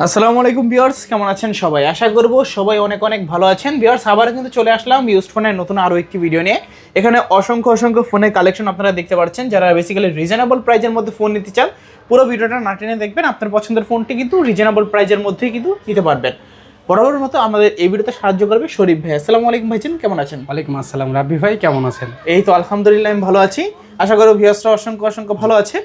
আসসালামু আলাইকুম ভিউয়ার্স, কেমন আছেন সবাই? আশা করব সবাই অনেক অনেক ভালো আছেন। ভিউয়ার্স, আবার কিন্তু চলে আসলাম ইউজড ফোনের নতুন আরও একটি ভিডিও নিয়ে। এখানে অসংখ্য ফোনের কালেকশন আপনারা দেখতে পাচ্ছেন। যারা বেসিক্যালি রিজনেবল প্রাইজের মধ্যে ফোন নিতে চান, পুরো ভিডিওটা না টেনে দেখবেন। আপনার পছন্দের ফোনটি কিন্তু রিজনেবল প্রাইজের মধ্যেই কিন্তু নিতে পারবেন। বরাবর মতো আমাদের এই ভিডিওতে সাহায্য করবে শরীফ ভাই। আসসালামু আলাইকুম ভাইজান, কেমন আছেন? ওয়ালাইকুম আসসালাম রাব্বি ভাই, কেমন আছেন? এই তো আলহামদুলিল্লাহ, আমি ভালো আছি। আশা করি ভিউয়ার্সরা অসংখ্য ভালো আছে।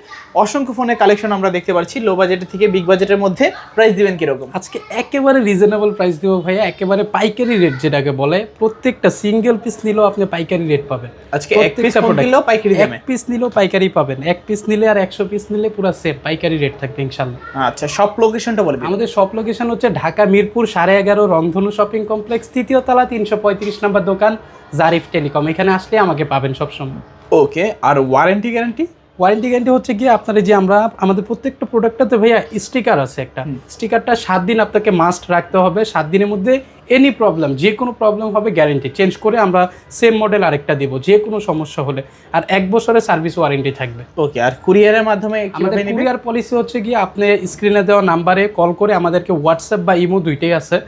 অসংখ্য ফোনের কালেকশন আমরা দেখতে পাচ্ছি, লো বাজেটের থেকে বিগ বাজেটের মধ্যে। প্রাইস দিবেন কিরকম? আজকে একেবারে রিজনেবল প্রাইস দিব ভাইয়া, একেবারে পাইকারি রেট যেটাকে বলে। প্রত্যেকটা সিঙ্গেল পিস নিলেও আপনি পাইকারি রেট পাবেন। আজকে এক পিস ফোন নিলেও পাইকারি দামে, এক পিস নিলেও পাইকারি পাবেন। এক পিস নিলে আর 100 পিস নিলে পুরো সেম পাইকারি রেট থাকবে ইনশাআল্লাহ। আচ্ছা, সব লোকেশনটা বলবেন। আমাদের সব লোকেশন হচ্ছে ঢাকা মিরপুর 11.5 রংধনু শপিং কমপ্লেক্স, 3য় তলা, 335 নম্বর দোকান, জারিফ টেলিকম। এখানে আসলে আমাকে পাবেন সবসময়। ওকে, আর ওয়ারেন্টি গ্যারান্টি? ওয়ারেন্টি গ্যারান্টি হচ্ছে কি, আপনার যে আমাদের প্রত্যেকটা প্রোডাক্টটাতে ভাইয়া স্টিকার আছে একটা। স্টিকারটা 7 দিন আপনাকে মাস্ট রাখতে হবে। 7 দিনের মধ্যে এনি প্রবলেম, যে কোনো প্রবলেম হবে গ্যারেন্টি চেঞ্জ করে আমরা সেম মডেল আরেকটা দেবো যে কোনো সমস্যা হলে। আর 1 বছরের সার্ভিস ওয়ারেন্টি থাকবে। ওকে, আর কুরিয়ারের মাধ্যমে আমাদের কুরিয়ার পলিসি হচ্ছে কি, আপনি স্ক্রিনে দেওয়া নাম্বারে কল করে আমাদেরকে হোয়াটসঅ্যাপ বা ইমো দুইটাই আছে,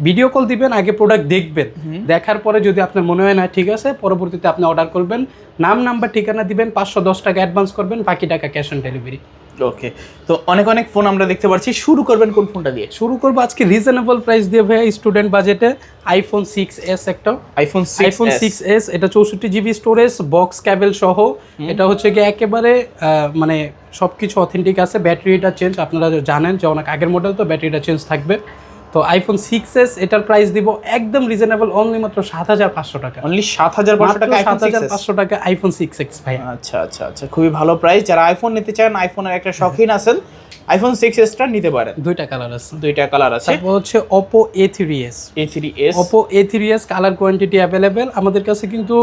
ভিডিও কল দিবেন, আগে প্রোডাক্ট দেখবেন, দেখার পরে যদি আপনার মনে হয় না ঠিক আছে, পরবর্তীতে আপনি অর্ডার করবেন, নাম নাম্বার ঠিকানা দিবেন, 510 টাকা অ্যাডভান্স করবেন, বাকি টাকা ক্যাশ অন ডেলিভারি। ওকে, তো অনেক ফোন আমরা দেখতে পাচ্ছি। শুরু করবেন কোন ফোনটা দিয়ে? শুরু করবো আজকে রিজনেবল প্রাইস দিয়ে ভাইয়া, স্টুডেন্ট বাজেটে আইফোন 6s একটা। আইফোন 6s, এটা 64 জিবি স্টোরেজ, বক্স ক্যাবেল সহ। এটা হচ্ছে কি একেবারে মানে সব কিছু অথেন্টিক আছে। ব্যাটারিটা চেঞ্জ, আপনারা জানেন যে অনেক আগের মডেল, তো ব্যাটারিটা চেঞ্জ থাকবে। তো আইফোন 6s এটার প্রাইস দিব একদম রিজনেবল, অনলি মাত্র 7500 টাকা। অনলি 7500 টাকা, 7500 টাকা আইফোন 6s ভাই। আচ্ছা, খুবই ভালো প্রাইস। যারা আইফোন নিতে চান, আইফোনের একটা শখিন আছেন, আইফোন 6s টা নিতে পারেন। দুইটা কালার আছে, তারপর হচ্ছে Oppo A3s। Oppo A3s colour quantity available আমাদের কাছে, কিন্তু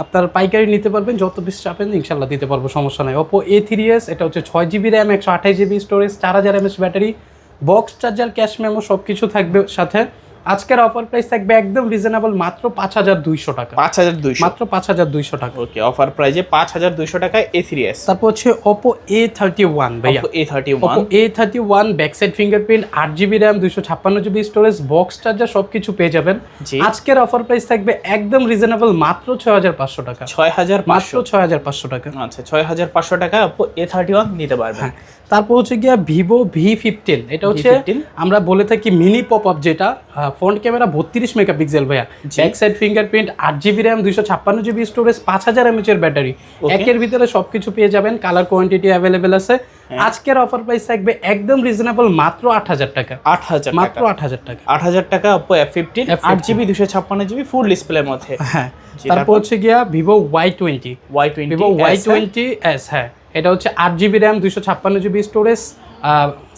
আপনার পাইকারি নিতে পারবেন, যত পিস চাপেন ইনশাল্লাহ দিতে পারবো, সমস্যা নাই। Oppo A3s, এটা হচ্ছে 6 GB RAM, 128 GB storage, 4000 mAh battery, box charger, cash memo সব কিছু থাকবে সাথে। আজকের অফার প্রাইস থাকবে একদম রিজনেবল, মাত্র 5200 টাকা। 5200, মাত্র 5200 টাকা। ওকে, অফার প্রাইসে 5200 টাকায় A3s। তারপর হচ্ছে Oppo A31 ভাইয়া। Oppo A31 back side fingerprint, 8 GB RAM, 256 GB storage, box charger সবকিছু পেয়ে যাবেন। আজকের অফার প্রাইস থাকবে একদম রিজনেবল, মাত্র 6500 টাকা। 6500 টাকা। আচ্ছা, 6500 টাকা Oppo A31 নিতে পারবেন। তারপর হচ্ছে গিয়া Vivo V15, এটা হচ্ছে আমরা বলে থাকি মিনি পপ আপ, যেটা ফ্রন্ট ক্যামেরা 32 মেগাপিক্সেল ভাইয়া, back side fingerprint, 8 GB RAM, 256 GB storage, 5000 mAh এর ব্যাটারি, একের ভিতরে সবকিছু পেয়ে যাবেন। কালার কোয়ান্টিটি অ্যাভেলেবেল আছে। আজকের অফার প্রাইস থাকবে একদম রিজনেবল, মাত্র 8000 টাকা। মাত্র 8000 টাকা। 8000 টাকা Oppo F15, 8 GB 256 GB full ডিসপ্লের মধ্যে। হ্যাঁ, তারপর হচ্ছে গিয়া Vivo Y20, Vivo Y20s। হ্যাঁ, এটা হচ্ছে 8 GB RAM, 256 GB storage,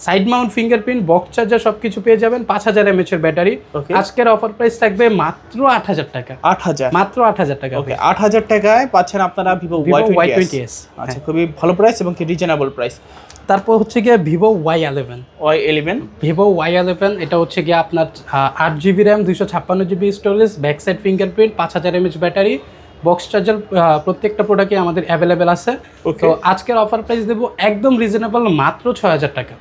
side mount fingerprint, box charger সবকিছু পেয়ে যাবেন, 5000 mAh এর ব্যাটারি। আজকের অফার প্রাইস থাকবে মাত্র 8000 টাকা। মাত্র 8000 টাকা। ওকে, 8000 টাকায় পাচ্ছেন আপনারা Vivo Y20s। আচ্ছা, খুবই ভালো প্রাইস এবং কি রিজনেবল প্রাইস। তারপর হচ্ছে গিয়ে Vivo Y11। Vivo Y11, এটা হচ্ছে গিয়ে আপনার 8 GB RAM, 256 GB storage, back side fingerprint, 5000 mAh battery, box charger, প্রত্যেকটা প্রোডাক্টে আমাদের অ্যাভেলেবেল আছে। তো আজকের অফার প্রাইস দেবো একদম রিজনেবল, মাত্র 6000 টাকা।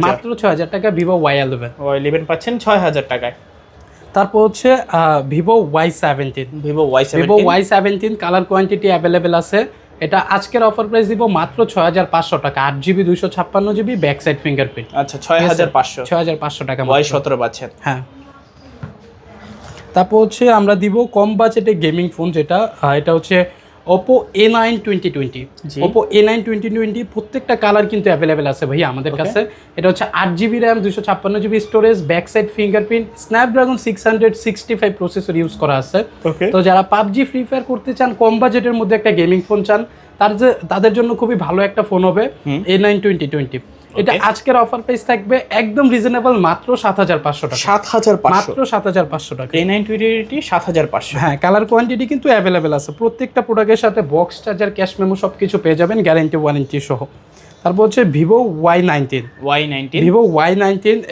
মাত্র 6000 টাকা Vivo Y11 পাচ্ছেন 6000 টাকায়। তারপর হচ্ছে Vivo Y17 colour quantity available আছে। এটা আজকের অফার প্রাইস দিব মাত্র 6500 টাকা, 8 GB 256 GB, back side fingerprint. আচ্ছা, 6500 টাকা Y17 পাচ্ছেন। হ্যাঁ, তারপর হচ্ছে আমরা দিব কম বাজেটে গেমিং ফোন, যেটা এটা হচ্ছে Oppo A9 2020। Oppo A9 2020 প্রত্যেকটা কালার কিন্তু অ্যাভেলেবেল আছে ভাইয়া আমাদের কাছে। এটা হচ্ছে 8 GB RAM, 256 GB storage, back side fingerprint, Snapdragon 665 processor use করা আছে। তো যারা পাবজি, ফ্রি ফায়ার করতে চান, কম বাজেটের মধ্যে একটা গেমিং ফোন চান, তাদের জন্য খুবই ভালো একটা ফোন হবে A9 2020। এটা আজকের অফার প্রাইস থাকবে একদম রিজনেবল, মাত্র 7500 টাকা। মাত্র 7500 টাকা। A9 2020 7500। হ্যাঁ, কালার কোয়ান্টিটি কিন্তু অ্যাভেলেবেল আছে। প্রত্যেকটা প্রোডাক্টের সাথে বক্স চার্জার, ক্যাশ মেমো সবকিছু পেয়ে যাবেন, গ্যারান্টি ওয়ারেন্টি সহ। তারপর হচ্ছে Vivo Y19।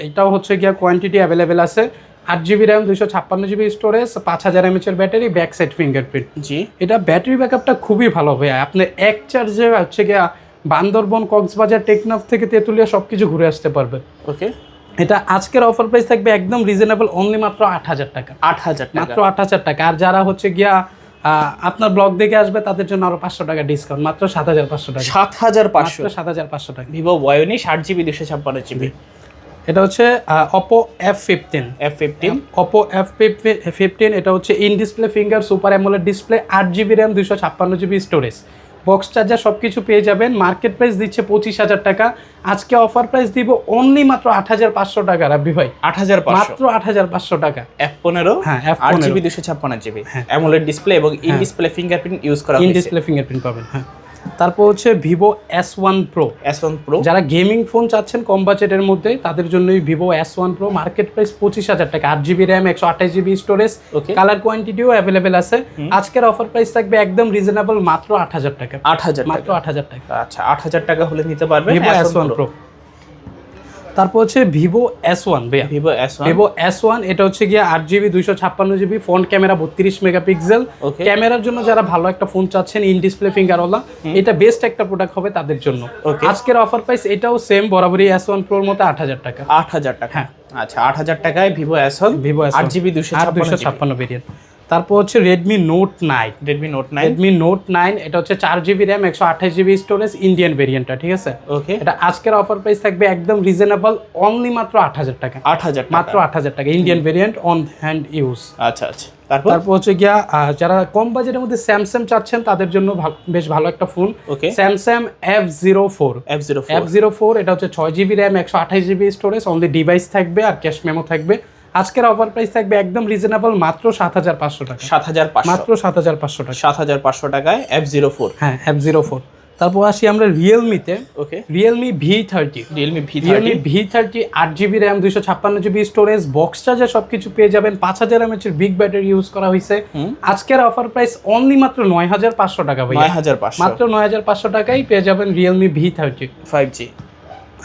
এটাও হচ্ছে গিয়া কোয়ান্টিটি অ্যাভেলেবেল আছে। 8 GB RAM, 256 GB storage, 5000 mAh এর ব্যাটারি, ব্যাক সাইড ফিঙ্গারপ্রিন্ট। এটা ব্যাটারি ব্যাকআপটা খুবই ভালো ভাই। আপনি এক চার্জে হচ্ছে গিয়া বান্দরবন, কক্সবাজার, টেকনাফ থেকে তেঁতুলিয়া সবকিছু ঘুরে আসতে পারবেন। এটা আজকের অফার প্রাইস থাকবে একদম রিজনেবল, অনলি মাত্র 8,000 টাকা। 8,000 টাকা, মাত্র 8,000 টাকা। আর যারা হচ্ছে গিয়া আপনার ব্লগ দেখে আসবে তাদের জন্য আরো 500 টাকা ডিসকাউন্ট, মাত্র 7,500 টাকা। 7,500, মাত্র 7,500 টাকা। ভিভো ওয়াই19 8GB 256GB। এটা হচ্ছে Oppo F15। Oppo F15 এটা হচ্ছে in display finger super AMOLED display, 8GB RAM, 256GB storage, box charger সব কিছু পেয়ে যাবেন। মার্কেট প্রাইস দিচ্ছে 25,000 টাকা, আজকে অফার প্রাইস দিব অনলি মাত্র 8,500 টাকা। রাব্বি ভাই 8,500, মাত্র 8,500 টাকা। F15, হ্যাঁ, F15 8GB 256GB AMOLED display এবং ইন ডিসপ্লে ফিঙ্গারপ্রিন্ট ইউজ করা ইন হয়েছে। ডিসপ্লে ফিঙ্গারপ্রিন্ট পাবেন। হ্যাঁ, তারপর হচ্ছে ভিভো S1 Pro। যারা গেমিং ফোন চাচ্ছেন কম বাজেটের মধ্যে তাদের জন্যই Vivo S1 Pro। Market price 25,000 টাকা, 8GB RAM, 128GB storage, colour কোয়ান্টিটিও অ্যাভেলেবেল আছে। আজকের অফার প্রাইস থাকবে একদম রিজনেবল, মাত্র 8,000 টাকা। 8,000 মাত্র 8,000 টাকা। আচ্ছা, 8,000 টাকা হলে নিতে পারবেন ভিভো S1 Pro। তারপর হচ্ছে ভিভো S1 ভাইয়া, ভিভো S1 এটা হচ্ছে গিয়ে 8GB 256GB, front camera 32 megapixel. ক্যামেরার জন্য যারা ভালো একটা ফোন চাচ্ছেন ইন ডিসপ্লে ফিঙ্গারওয়ালা, এটা বেস্ট একটা প্রোডাক্ট হবে তাদের জন্য। আজকের অফার প্রাইস এটাও সেম বরাবরই S1 Pro এর মতো 8,000 টাকা। 8,000 টাকা, হ্যাঁ। আচ্ছা, 8,000 টাকায় ভিভো S1 8GB 256 ভেরিয়েন্ট। তারপর হচ্ছে রেডমি নোট 9। এটা হচ্ছে 4GB RAM, 128GB storage, Indian ভেরিয়েন্টটা, ঠিক আছে। ওকে, এটা আজকের অফার প্রাইস থাকবে একদম রিজনেবল, অনলি মাত্র 8,000 টাকা। 8,000, মাত্র 8,000 টাকা, Indian variant, on hand use. আচ্ছা, তারপর হচ্ছে গিয়া যারা কম বাজেটের মধ্যে স্যামসাং চাচ্ছেন তাদের জন্য বেশ ভালো একটা ফোন, স্যামসাং F04। এটা হচ্ছে 6GB RAM, 128GB storage, only device থাকবে আর ক্যাশ মেমো থাকবে। আজকের অফার প্রাইস থাকবে একদম রিজনেবল, মাত্র 7,500 টাকা। 7,500, মাত্র 7,500 টাকা। 7,500 টাকায় F04। হ্যাঁ, F04। তারপর আসি আমরা রিয়েলমিতে। Realme V30। 8GB RAM, 256GB storage, box charger সবকিছু পেয়ে যাবেন। 5,000 mAh বিগ ব্যাটারি ইউজ করা হয়েছে। আজকের অফার প্রাইস অনলি মাত্র 9,500 টাকা ভাই। 9,500, মাত্র 9,500 টাকায় পেয়ে যাবেন রিয়েলমি V30 5G।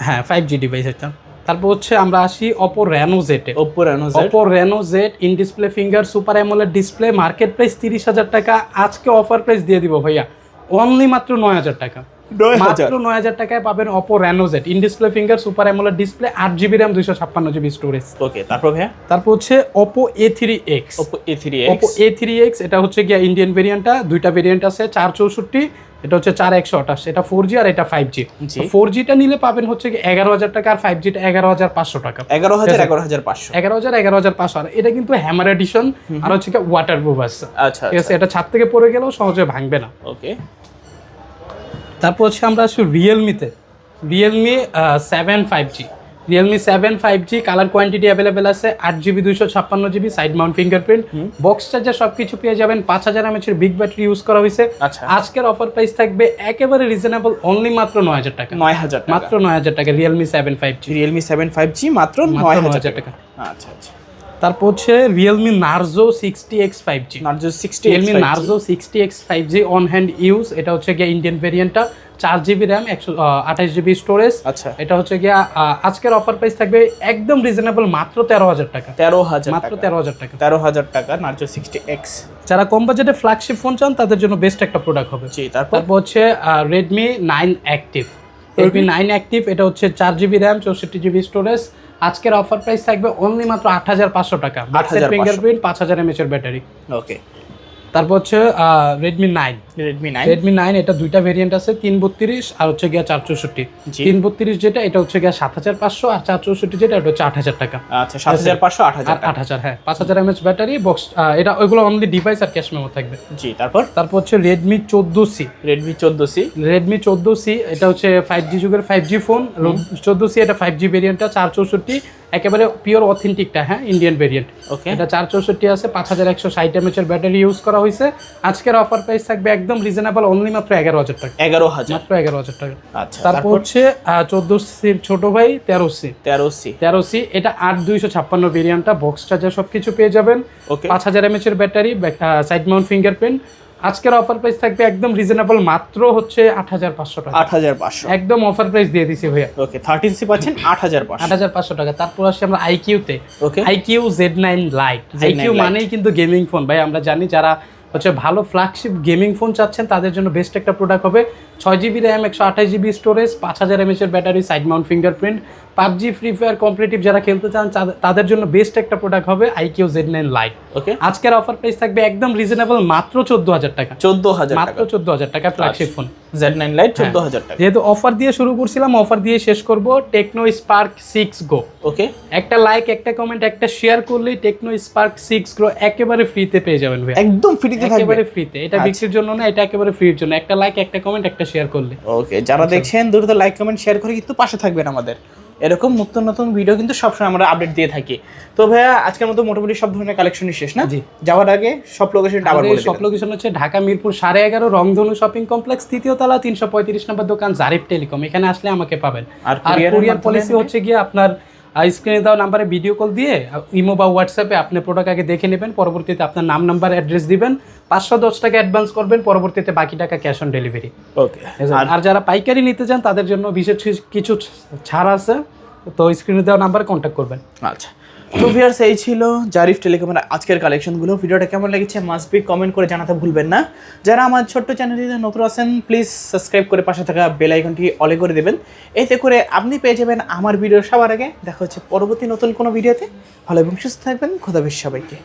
হ্যাঁ, 5G ডিভাইস এটা। তারপর হচ্ছে আমরা আসি Oppo Reno Z। Oppo Reno Z in display finger super AMOLED display, market price 30,000 টাকা, আজকে অফার প্রাইস দিয়ে দিব ভাইয়া অনলি মাত্র 9,000 টাকা। মাত্র 9,000 টাকায় পাবেন Oppo Reno Z in display finger super AMOLED display, 8GB RAM, 256GB storage. Okay, তারপর ভাইয়া তারপর হচ্ছে Oppo A3X। Oppo A3X এটা হচ্ছে গিয়া ইন্ডিয়ান ভেরিয়েন্টটা, দুইটা ভেরিয়েন্ট আছে, 464, এটা হচ্ছে 4128, এটা 4G আর এটা 5G। 4Gটা নিলে পাবেন হচ্ছে 11,000 টাকা, আর 5Gটা 11,500 টাকা। 11,500। আর এটা কিন্তু হ্যামার এডিশন, আর হচ্ছে ওয়াটারপ্রুফ আছে। আচ্ছা, ঠিক আছে, এটা ছাদ থেকে পড়ে গেলেও সহজে ভাঙবে না। ওকে, তারপর হচ্ছে আমরা আসি রিয়েলমিতে। Realme 7 5G। Realme 7 5G, colour quantity available আছে, 8GB 256GB, side mount fingerprint, box charger সবকিছু পেয়ে যাবেন। 5,000 mAh বিগ ব্যাটারি ইউজ করা হয়েছে। আজকের অফার প্রাইস থাকবে একেবারে রিজনেবল, অনলি মাত্র 9,000 টাকা। 9,000 টাকা, মাত্র 9,000 টাকা। রিয়েলমি 7 5G মাত্র 9,000 টাকা। আচ্ছা। তারপর হচ্ছে Realme Narzo 60X 5G। Realme Narzo 60X 5G on hand use, এটা হচ্ছে গিয়ে Indian ভেরিয়েন্টটা, 4GB RAM, 128GB storage. আচ্ছা, এটা হচ্ছে গিয়া আজকের অফার প্রাইস থাকবে একদম রিজনেবল, মাত্র 13,000 টাকা। 13,000, মাত্র 13,000 টাকা। 13,000 টাকা নার্জো 60X। যারা কম বাজেটে ফ্ল্যাগশিপ ফোন চান তাদের জন্য বেস্ট একটা প্রোডাক্ট হবে। তারপর হচ্ছে রেডমি 9 অ্যাক্টিভ। রেডমি 9 অ্যাক্টিভ এটা হচ্ছে 4GB র্যাম, 64GB স্টোরেজ। আজকের অফার প্রাইস থাকবে অনলি মাত্র 8,500 টাকা। Fingerprint, 5,000 mAh battery. ওকে, তারপর হচ্ছে রেডমি 9 এটা দুইটা ভেরিয়েন্ট আছে, 332 আর হচ্ছে গিয়া 464। 332 যেটা এটা হচ্ছে গিয়া 7,500, আর 464 যেটা এটা হচ্ছে 8,000 টাকা। আচ্ছা, 7,500, 8,000। হ্যাঁ, 5,000 mAh ব্যাটারি, বক্স, এটা ওইগুলো অনলি ডিভাইস আর ক্যাশ মেমো থাকবে। জি, তারপর হচ্ছে রেডমি 14C। রেডমি 14C এটা হচ্ছে 5G যুগের 5G ফোন। 14C এটা 5G ভেরিয়েন্টটা, 464, একেবারে পিওর অথেন্টিকটা, হ্যাঁ, ইন্ডিয়ান ভেরিয়েন্ট। এটা 464 আছে, 5,160 mAh ব্যাটারি ইউজ করা হয়েছে। আজকের অফার প্রাইস থাকবে একদম রিজনেবল, অনলি মাত্র 11,000 টাকা। 11,000, মাত্র 11,000 টাকা। আচ্ছা, তারপর হচ্ছে 14Cর ছোট ভাই 13C। এটা 8/256 ভেরিয়েন্টটা, বক্স চার্জার সবকিছু পেয়ে যাবেন। 5,000 mAh battery, side mount fingerprint. আজকের অফার প্রাইস থাকবে একদম রিজনেবল, মাত্র হচ্ছে 8,500 টাকা। 8,500 একদম অফার প্রাইস দিয়ে দিছি ভাইয়া। ওকে, 13C পাচ্ছেন 8,500 টাকা। তারপর আসি আমরা আইকিউতে। IQ Z9 light. আইকিউ মানেই কিন্তু গেমিং ফোন ভাই, আমরা জানি। যারা হচ্ছে ভালো ফ্ল্যাগশিপ গেমিং ফোন চাচ্ছেন তাদের জন্য বেস্ট একটা প্রোডাক্ট হবে। 6GB RAM, 128GB storage, 5,000 mAh battery, side mount fingerprint, PUBG, free fire, competitive যারা খেলতে চান তাদের জন্য বেস্ট একটা প্রোডাক্ট হবে IQ Z9 Lite। ওকে, আজকের অফার প্রাইস থাকবে একদম রিজনেবল, মাত্র 14,000 টাকা। 14,000 টাকা, মাত্র 14,000 টাকা ফ্ল্যাগশিপ ফোন Z9 Lite 14,000 টাকা। যেহেতু অফার দিয়ে শুরু করছিলাম, অফার দিয়ে শেষ করব। টেকনো স্পার্ক 6 Go, ওকে, একটা লাইক, একটা কমেন্ট, একটা শেয়ার করলেই টেকনো স্পার্ক 6 Go একেবারে ফ্রিতে পেয়ে যাবেন ভাই, একদম ফ্রিতে থাকবে, একেবারে ফ্রিতে। এটা বিক্রির জন্য না, এটা একেবারে ফ্রির জন্য। একটা লাইক, একটা কমেন্ট, একটা শেয়ার করলে। ওকে, যারা দেখছেন দ্রুত লাইক কমেন্ট শেয়ার করে কিন্তু পাশে থাকবেন আমাদের। এরকম নতুন নতুন ভিডিও কিন্তু সবসময় আমরা আপডেট দিয়ে থাকি। তো ভাইয়া আজকের মতো মোটামুটি সব ধরনের কালেকশনই শেষ না? জি। যাওয়ার আগে সব লোকেশনটা আবার বলে সব লোকেশন হচ্ছে ঢাকা মিরপুর 11.5 রংধনু শপিং কমপ্লেক্স, 3য় তলা, 335 নম্বর দোকান, জারিফ টেলিকম। এখানে আসলে আমাকে পাবেন। আর আর কুরিয়ার পলিসি হচ্ছে গিয়ে আপনার স্ক্রিনে দেওয়া নাম্বারে ভিডিও কল দিয়ে ইমো বা হোয়াটসঅ্যাপে আপনি প্রোডাক্ট আগে দেখে নেবেন, পরবর্তীতে আপনার নাম, নাম্বার, অ্যাড্রেস দিবেন, 510 টাকা অ্যাডভান্স করবেন, পরবর্তীতে বাকি টাকা ক্যাশ অন ডেলিভারি। ওকে, আর যারা পাইকারি নিতে চান তাদের জন্য বিশেষ কিছু ছাড় আছে, তো স্ক্রিনে দেওয়া নাম্বারে কন্ট্যাক্ট করবেন। আচ্ছা, তো ভিউয়ার্স এই ছিল জারিফ টেলিকমের আজকের কালেকশনগুলো। ভিডিওটা কেমন লেগেছে মাস্ট বি কমেন্ট করে জানাতে ভুলবেন না। যারা আমার ছোট্ট চ্যানেলটিতে নতুন আছেন প্লিজ সাবস্ক্রাইব করে পাশে থাকা বেল আইকনটি অলে করে দেবেন, এতে করে আপনি পেয়ে যাবেন আমার ভিডিও সবার আগে। দেখা হচ্ছে পরবর্তী নতুন কোনো ভিডিওতে। ভালো এবং সুস্থ থাকবেন, খোদা হাফেজ সবাইকে।